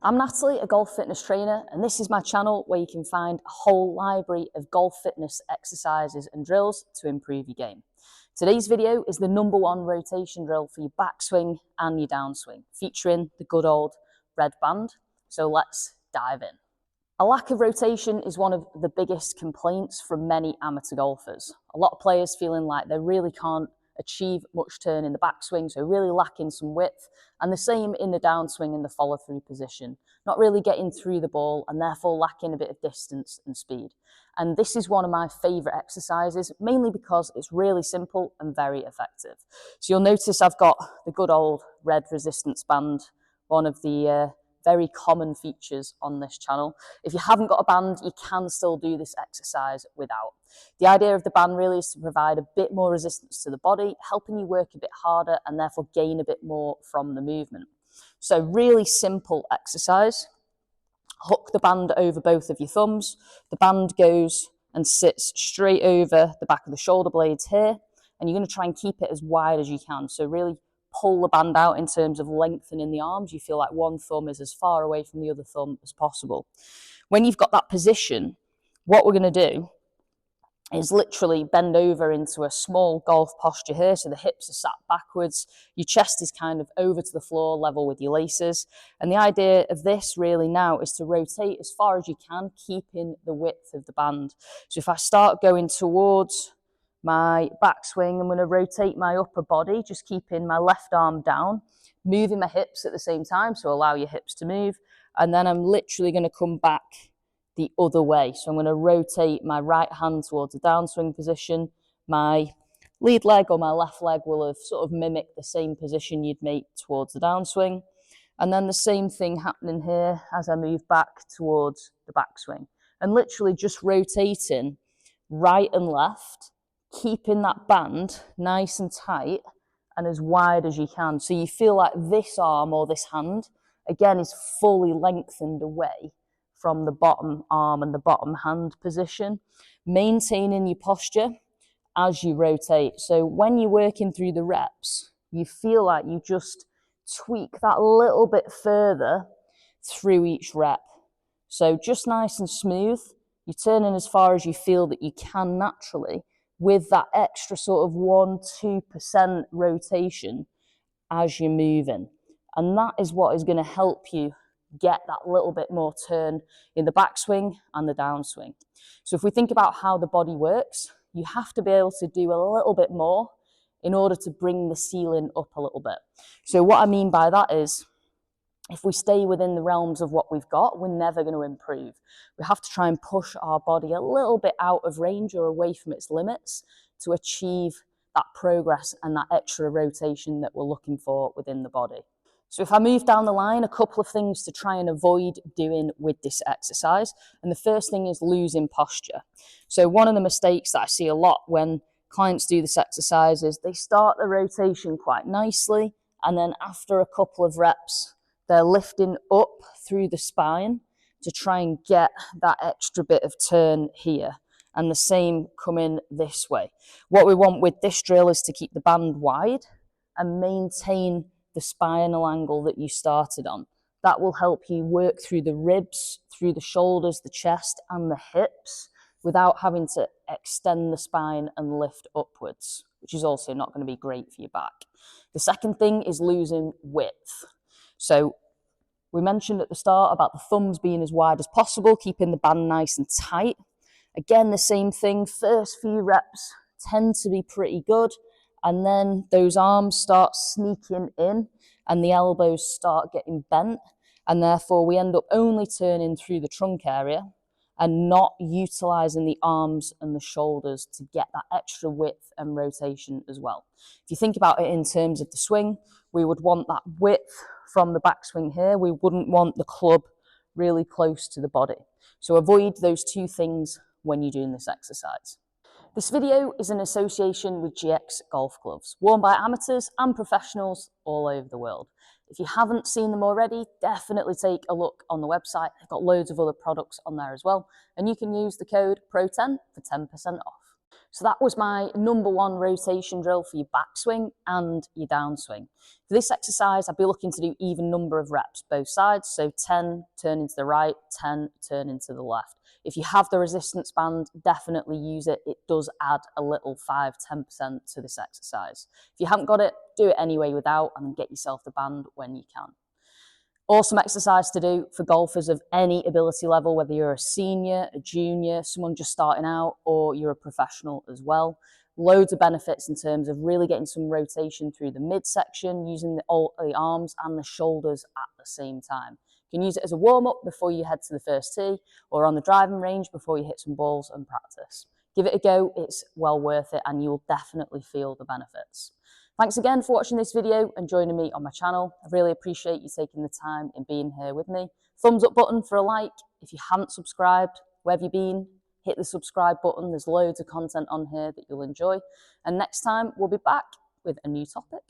I'm Natalie, a golf fitness trainer, and this is my channel where you can find a whole library of golf fitness exercises and drills to improve your game. Today's video is the #1 rotation drill for your backswing and your downswing, featuring the good old red band. So let's dive in. A lack of rotation is one of the biggest complaints from many amateur golfers. A lot of players feeling like they really can't achieve much turn in the backswing, so really lacking some width, and the same in the downswing and the follow-through position, not really getting through the ball and therefore lacking a bit of distance and speed. And this is one of my favourite exercises, mainly because it's really simple and very effective. So you'll notice I've got the good old red resistance band, one of the very common features on this channel. If you haven't got a band, you can still do this exercise without. The idea of the band really is to provide a bit more resistance to the body, helping you work a bit harder and therefore gain a bit more from the movement. So really simple exercise. Hook the band over both of your thumbs. The band goes and sits straight over the back of the shoulder blades here, and you're going to try and keep it as wide as you can. So really pull the band out in terms of lengthening the arms. You feel like one thumb is as far away from the other thumb as possible. When you've got that position, what we're going to do is literally bend over into a small golf posture here. So the hips are sat backwards. Your chest is kind of over to the floor, level with your laces. And the idea of this really now is to rotate as far as you can, keeping the width of the band. So if I start going towards my backswing, I'm going to rotate my upper body, just keeping my left arm down, moving my hips at the same time, so allow your hips to move. And then I'm literally going to come back the other way. So I'm going to rotate my right hand towards the downswing position. My lead leg or my left leg will have sort of mimicked the same position you'd make towards the downswing. And then the same thing happening here as I move back towards the backswing. And literally just rotating right and left, keeping that band nice and tight and as wide as you can. So you feel like this arm or this hand, again, is fully lengthened away from the bottom arm and the bottom hand position, maintaining your posture as you rotate. So when you're working through the reps, you feel like you just tweak that little bit further through each rep. So just nice and smooth. You're turning as far as you feel that you can naturally, with that extra sort of 1-2% rotation as you're moving. And that is what is going to help you get that little bit more turn in the backswing and the downswing. So if we think about how the body works, you have to be able to do a little bit more in order to bring the ceiling up a little bit. So what I mean by that is, if we stay within the realms of what we've got, we're never going to improve. We have to try and push our body a little bit out of range or away from its limits to achieve that progress and that extra rotation that we're looking for within the body. So if I move down the line, a couple of things to try and avoid doing with this exercise. And the first thing is losing posture. So one of the mistakes that I see a lot when clients do this exercise is they start the rotation quite nicely, and then after a couple of reps, they're lifting up through the spine to try and get that extra bit of turn here. And the same coming this way. What we want with this drill is to keep the band wide and maintain the spinal angle that you started on. That will help you work through the ribs, through the shoulders, the chest and the hips without having to extend the spine and lift upwards, which is also not going to be great for your back. The second thing is losing width. So we mentioned at the start about the thumbs being as wide as possible, keeping the band nice and tight. Again, the same thing, first few reps tend to be pretty good, and then those arms start sneaking in and the elbows start getting bent, and therefore we end up only turning through the trunk area and not utilising the arms and the shoulders to get that extra width and rotation as well. If you think about it in terms of the swing, we would want that width from the backswing here. We wouldn't want the club really close to the body. So avoid those two things when you're doing this exercise. This video is in association with GX golf gloves, worn by amateurs and professionals all over the world. If you haven't seen them already, definitely take a look on the website. They've got loads of other products on there as well. And you can use the code PRO10 for 10% off. So that was my number one rotation drill for your backswing and your downswing. For this exercise, I'd be looking to do even number of reps, both sides. So 10 turn into the right, 10 turn into the left. If you have the resistance band, definitely use it. It does add a little 5–10% to this exercise. If you haven't got it, do it anyway without, and get yourself the band when you can. Awesome exercise to do for golfers of any ability level, whether you're a senior, a junior, someone just starting out, or you're a professional as well. Loads of benefits in terms of really getting some rotation through the midsection, using the arms and the shoulders at the same time. You can use it as a warm-up before you head to the first tee, or on the driving range before you hit some balls and practice. Give it a go, it's well worth it, and you will definitely feel the benefits. Thanks again for watching this video and joining me on my channel. I really appreciate you taking the time and being here with me. Thumbs up button for a like. If you haven't subscribed, where have you been? Hit the subscribe button. There's loads of content on here that you'll enjoy. And next time we'll be back with a new topic.